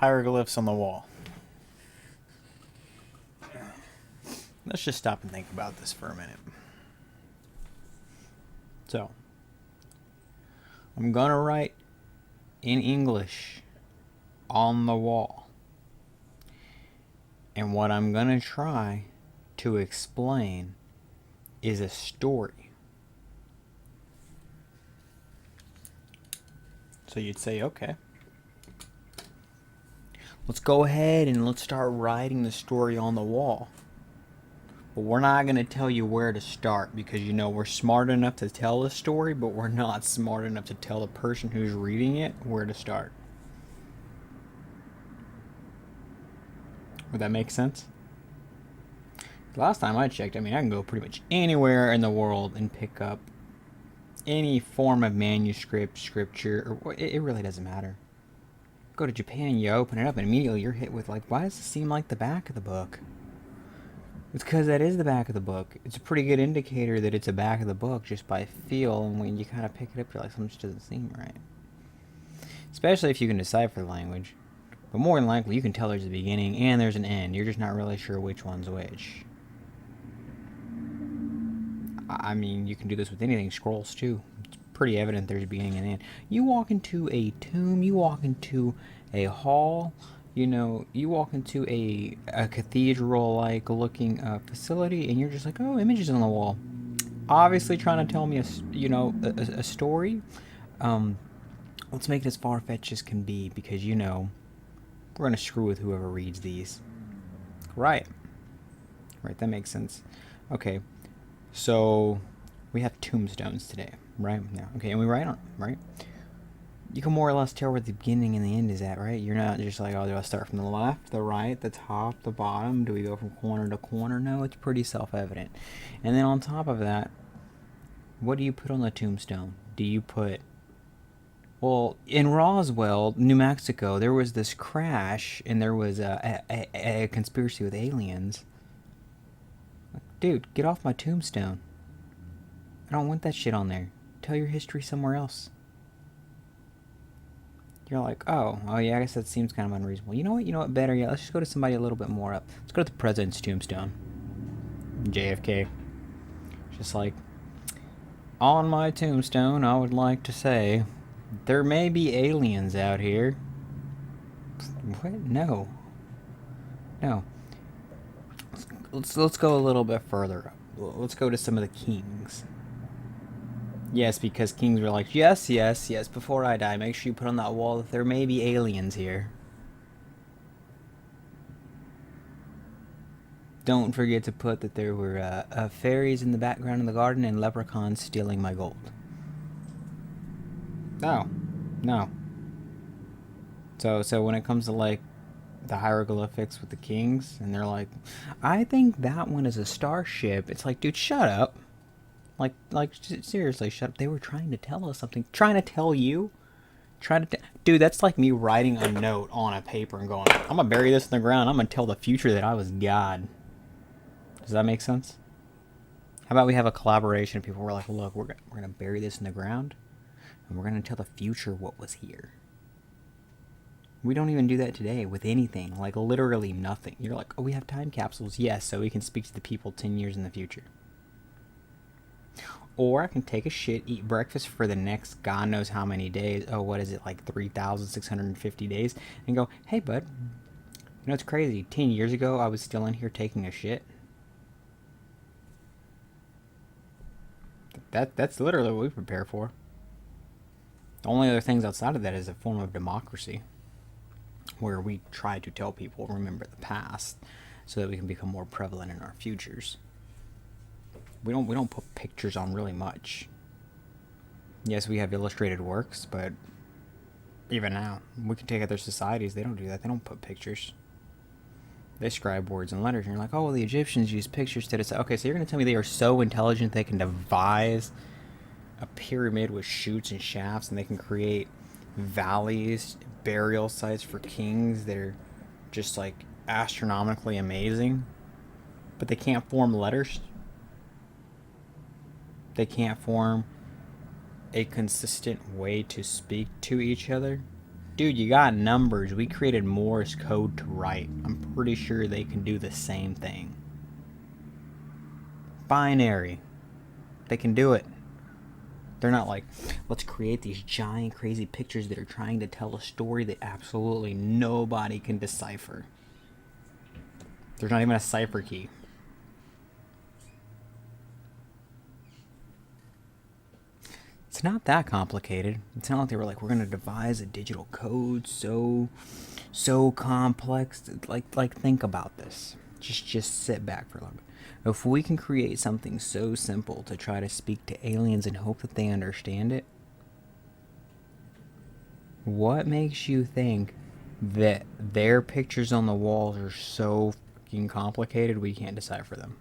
hieroglyphs on the wall. Let's just stop and think about this for a minute. So, I'm gonna write in English on the wall. And what I'm gonna try to explain is a story. So you'd say, okay, let's go ahead and let's start writing the story on the wall. But we're not going to tell you where to start because, you know, we're smart enough to tell the story, but we're not smart enough to tell the person who's reading it where to start. Would that make sense? Last time I checked, I mean, I can go pretty much anywhere in the world and pick up any form of manuscript, scripture, or it really doesn't matter. Go to Japan, you open it up, and immediately you're hit with, like, why does it seem like the back of the book? It's because that is the back of the book. It's a pretty good indicator that it's the back of the book just by feel, and when you kind of pick it up, you're like, something just doesn't seem right. Especially if you can decipher the language. But more than likely, you can tell there's a beginning and there's an end. You're just not really sure which one's which. I mean, you can do this with anything. Scrolls, too. It's pretty evident there's a beginning and end. You walk into a tomb, you walk into a hall, you know, you walk into a cathedral-like looking facility, and you're just like, oh, images on the wall. Obviously trying to tell me a story. Let's make it as far-fetched as can be, because, you know, we're going to screw with whoever reads these. Right, that makes sense. Okay, so we have tombstones today, right? Yeah. Okay, and we write on them, right? You can more or less tell where the beginning and the end is at, right? You're not just like, oh, do I start from the left, the right, the top, the bottom? Do we go from corner to corner? No, it's pretty self-evident. And then on top of that, what do you put on the tombstone? Do you put... Well, in Roswell, New Mexico, there was this crash, and there was a conspiracy with aliens. Like, dude, get off my tombstone. I don't want that shit on there. Tell your history somewhere else. You're like, oh yeah, I guess that seems kind of unreasonable. You know what, better yet, let's just go to somebody a little bit more up. Let's go to the president's tombstone. JFK. Just like, on my tombstone, I would like to say, there may be aliens out here. What? No. Let's go a little bit further up. Let's go to some of the kings. Yes, because kings were like, yes, before I die, make sure you put on that wall that there may be aliens here. Don't forget to put that there were fairies in the background in the garden and leprechauns stealing my gold. No. So when it comes to, like, the hieroglyphics with the kings, and they're like, I think that one is a starship. It's like, dude, shut up. Like, seriously, shut up. They were trying to tell us something. Trying to tell you? Dude, that's like me writing a note on a paper and going, I'm gonna bury this in the ground. I'm gonna tell the future that I was God. Does that make sense? How about we have a collaboration of people who are like, look, we're gonna bury this in the ground, and we're gonna tell the future what was here. We don't even do that today with anything. Like, literally nothing. You're like, oh, we have time capsules. Yes, so we can speak to the people 10 years in the future. Or I can take a shit, eat breakfast for the next God knows how many days. Oh, what is it, like 3,650 days? And go, hey, bud, you know, it's crazy. 10 years ago, I was still in here taking a shit. That's literally what we prepare for. The only other things outside of that is a form of democracy, where we try to tell people, remember the past, so that we can become more prevalent in our futures. We don't put pictures on really much. Yes, we have illustrated works, but even now, we can take other societies. They don't do that. They don't put pictures. They scribe words and letters, and you're like, oh, well, the Egyptians use pictures to decide. Okay, so you're going to tell me they are so intelligent they can devise a pyramid with chutes and shafts, and they can create valleys, burial sites for kings that are just, like, astronomically amazing, but they can't form letters? They can't form a consistent way to speak to each other? Dude, you got numbers. We created Morse code to write. I'm pretty sure they can do the same thing. Binary. They can do it. They're not like, let's create these giant crazy pictures that are trying to tell a story that absolutely nobody can decipher. There's not even a cipher key. It's not that complicated. It's not like they were like, we're gonna devise a digital code so complex. Like think about this. Just sit back for a little bit. If we can create something so simple to try to speak to aliens and hope that they understand it, what makes you think that their pictures on the walls are so fucking complicated we can't decipher them?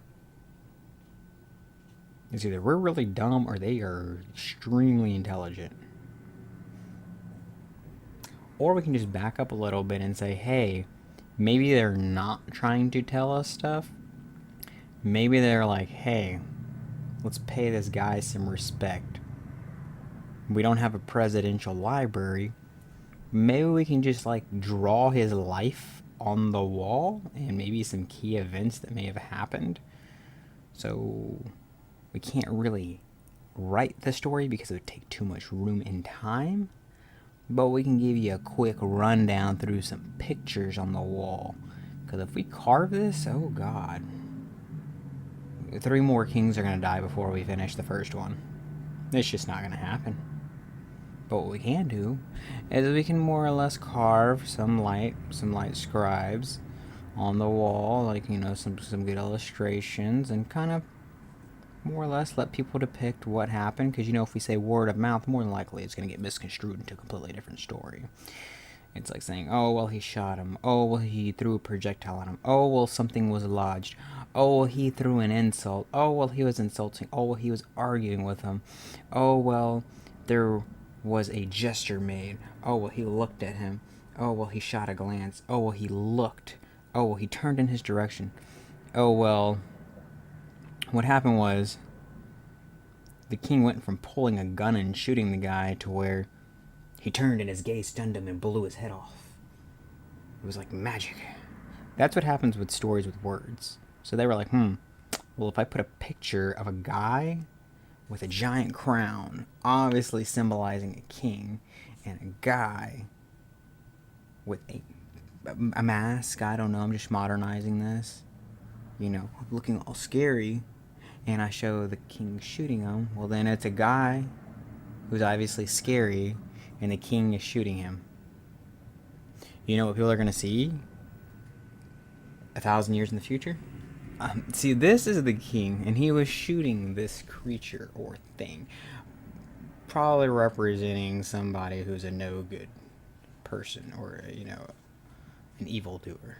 It's either we're really dumb or they are extremely intelligent. Or we can just back up a little bit and say, hey, maybe they're not trying to tell us stuff. Maybe they're like, hey, let's pay this guy some respect. We don't have a presidential library. Maybe we can just like draw his life on the wall and maybe some key events that may have happened. So we can't really write the story because it would take too much room and time. But we can give you a quick rundown through some pictures on the wall. Because if we carve this, oh god. 3 more kings are going to die before we finish the first one. It's just not going to happen. But what we can do is we can more or less carve some light scribes on the wall, like, you know, some good illustrations, and kind of more or less let people depict what happened. Because, you know, if we say word of mouth, more than likely it's going to get misconstrued into a completely different story. It's like saying, oh, well, he shot him. Oh, well, he threw a projectile at him. Oh, well, something was lodged. Oh, well, he threw an insult. Oh, well, he was insulting. Oh, well, he was arguing with him. Oh, well, there was a gesture made. Oh, well, he looked at him. Oh, well, he shot a glance. Oh, well, he looked. Oh, well, he turned in his direction. Oh, well, what happened was the king went from pulling a gun and shooting the guy to where he turned and his gaze stunned him and blew his head off. It was like magic. That's what happens with stories with words. So they were like, well, if I put a picture of a guy with a giant crown, obviously symbolizing a king, and a guy with a mask, I don't know, I'm just modernizing this, you know, looking all scary, and I show the king shooting him, well, then it's a guy who's obviously scary, and the king is shooting him. You know what people are going to see 1,000 years in the future? See, this is the king, and he was shooting this creature or thing, probably representing somebody who's a no good person, or, you know, an evildoer.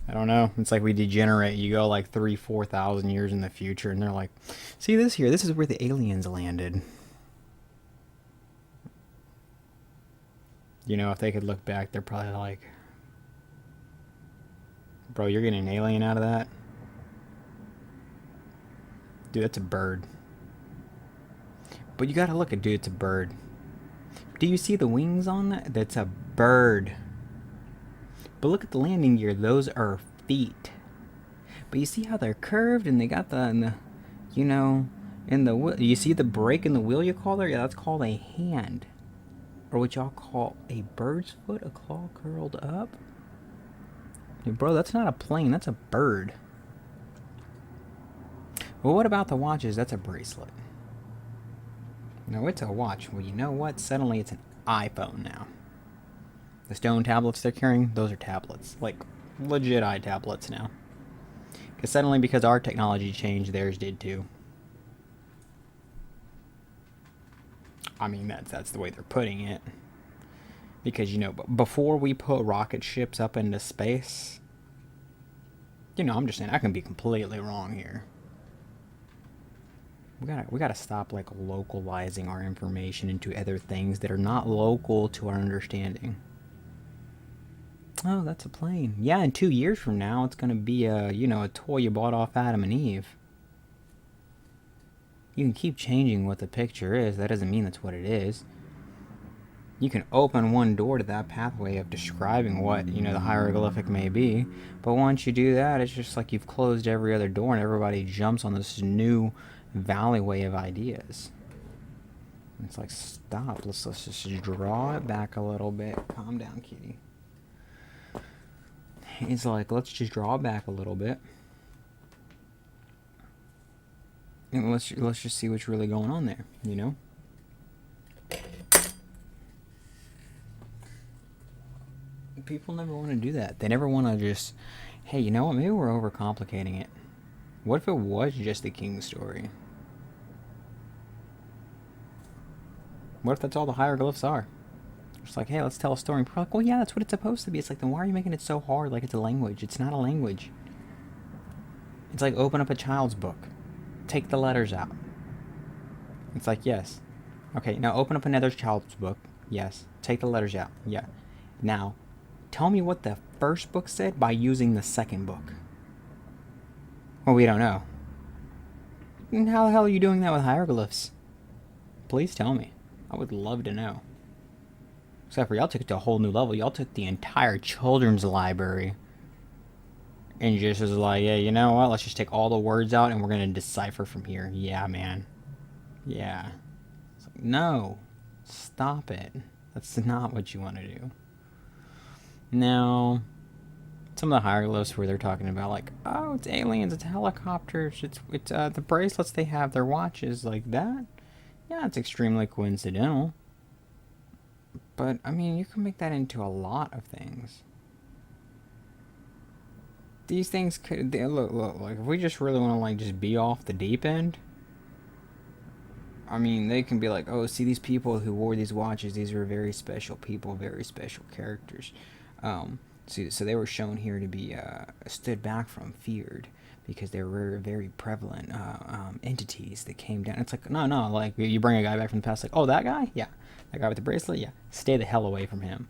I don't know. It's like we degenerate. You go like 3,000-4,000 years in the future, and they're like, see this here? This is where the aliens landed. You know, if they could look back, they're probably like, bro, you're getting an alien out of that? Dude, that's a bird. But you gotta look at, dude, it's a bird. Do you see the wings on that? That's a bird. But look at the landing gear. Those are feet. But you see how they're curved and they got the you know, in the wheel. You see the break in the wheel you call there? Yeah, that's called a hand. Or what y'all call a bird's foot, a claw curled up. Dude, bro, that's not a plane, that's a bird. Well, what about the watches? That's a bracelet. No, it's a watch. Well, you know what? Suddenly it's an iPhone now. The stone tablets they're carrying, those are tablets. Like, legit iTablets now. Because suddenly, because our technology changed, theirs did too. I mean, that's the way they're putting it. Because, you know, before we put rocket ships up into space, you know, I'm just saying, I can be completely wrong here. We gotta stop, like, localizing our information into other things that are not local to our understanding. Oh, that's a plane. Yeah, in 2 years from now, it's gonna be a, you know, a toy you bought off Adam and Eve. You can keep changing what the picture is. That doesn't mean that's what it is. You can open one door to that pathway of describing what, the hieroglyphic may be, but once you do that, it's just like you've closed every other door and everybody jumps on this new alleyway of ideas. It's like, stop. Let's just draw it back a little bit. Calm down, kitty. It's like, let's just draw it back a little bit. And let's just see what's really going on there, People never want to do that. They never want to just, hey, you know what? Maybe we're overcomplicating it. What if it was just the king's story? What if that's all the hieroglyphs are? It's like, hey, let's tell a story. And people are like, well, yeah, that's what it's supposed to be. It's like, then why are you making it so hard like it's a language? It's not a language. It's like, open up a child's book. Take the letters out. It's like, yes. Okay, now open up another child's book. Yes. Take the letters out. Yeah. Now, tell me what the first book said by using the second book. Well, we don't know. And how the hell are you doing that with hieroglyphs? Please tell me. I would love to know. Except for y'all took it to a whole new level. Y'all took the entire children's library and just was like, yeah, you know what? Let's just take all the words out and we're going to decipher from here. Yeah, man. Yeah. It's like, no. Stop it. That's not what you want to do. Now, some of the hieroglyphs where they're talking about, like, oh, it's aliens, it's helicopters, it's the bracelets they have, their watches, like that. Yeah, it's extremely coincidental. But, I mean, you can make that into a lot of things. These things could, look, like, if we just really want to, like, just be off the deep end, I mean, they can be like, oh, see, these people who wore these watches, these were very special people, very special characters. So they were shown here to be stood back from, feared, because they were very prevalent entities that came down. It's like, no, like, you bring a guy back from the past, like, oh, that guy? Yeah. That guy with the bracelet? Yeah. Stay the hell away from him.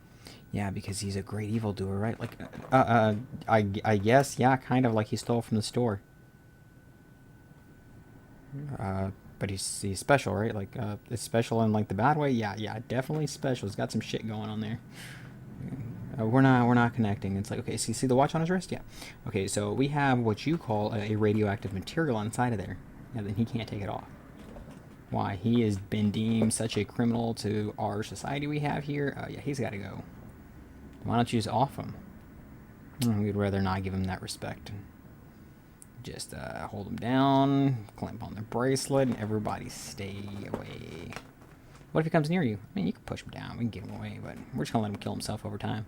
Yeah, because he's a great evildoer, right? Like, I guess, yeah, kind of like he stole from the store. But he's special, right? Like, it's special in, like, the bad way? Yeah, definitely special. He's got some shit going on there. We're not connecting. It's like, okay, so you see the watch on his wrist? Yeah. Okay, so we have what you call a radioactive material inside of there. Yeah, then he can't take it off. Why? He has been deemed such a criminal to our society we have here. Yeah, he's got to go. Why don't you just off him? We'd rather not give him that respect. Just hold him down, clamp on the bracelet, and everybody stay away. What if he comes near you? I mean, you can push him down. We can get him away, but we're just going to let him kill himself over time.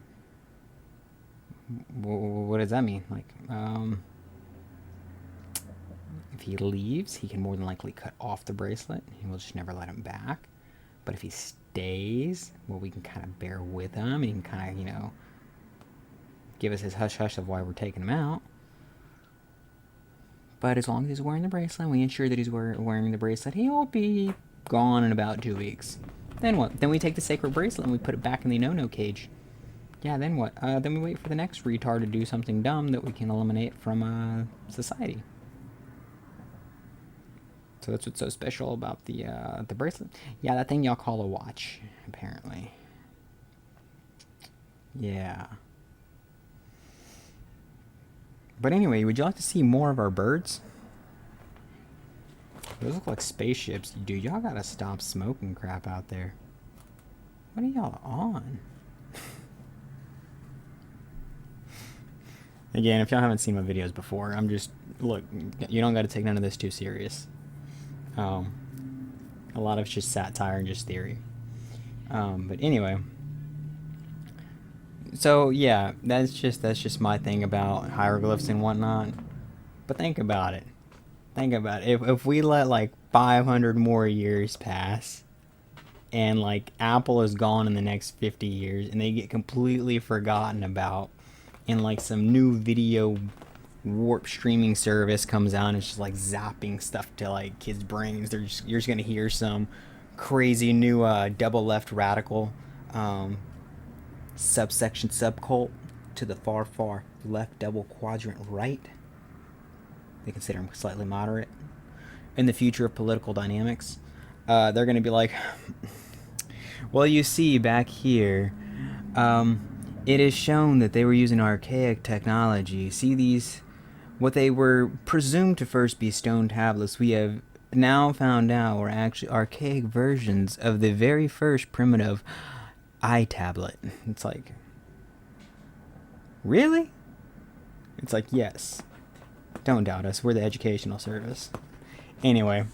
What does that mean? Like, if he leaves, he can more than likely cut off the bracelet, and we'll just never let him back. But if he stays, well, we can kind of bear with him, and he can kind of, give us his hush-hush of why we're taking him out. But as long as he's wearing the bracelet, we ensure that he's wearing the bracelet, he'll be gone in about 2 weeks. Then what? Then we take the sacred bracelet and we put it back in the no-no cage. Yeah, then what? Then we wait for the next retard to do something dumb that we can eliminate from society. So that's what's so special about the bracelet. Yeah, that thing y'all call a watch, apparently. Yeah. But anyway, would you like to see more of our birds? Those look like spaceships. Dude, y'all gotta stop smoking crap out there. What are y'all on? Again, if y'all haven't seen my videos before, I'm just... Look, you don't gotta take none of this too serious. A lot of it's just satire and just theory. But anyway... So, yeah, that's just my thing about hieroglyphs and whatnot. But think about it. If we let, like, 500 more years pass, and, like, Apple is gone in the next 50 years, and they get completely forgotten about, and, like, some new video warp streaming service comes out and it's just, like, zapping stuff to, like, kids' brains, you're just gonna hear some crazy new double left radical subsection subcult to the far left double quadrant right. They consider them slightly moderate. In the future of political dynamics, they're going to be like, Well, you see back here, it is shown that they were using archaic technology. See these, what they were presumed to first be stone tablets, we have now found out were actually archaic versions of the very first primitive tablet. It's like, really? It's like, yes. Don't doubt us. We're the educational service. Anyway,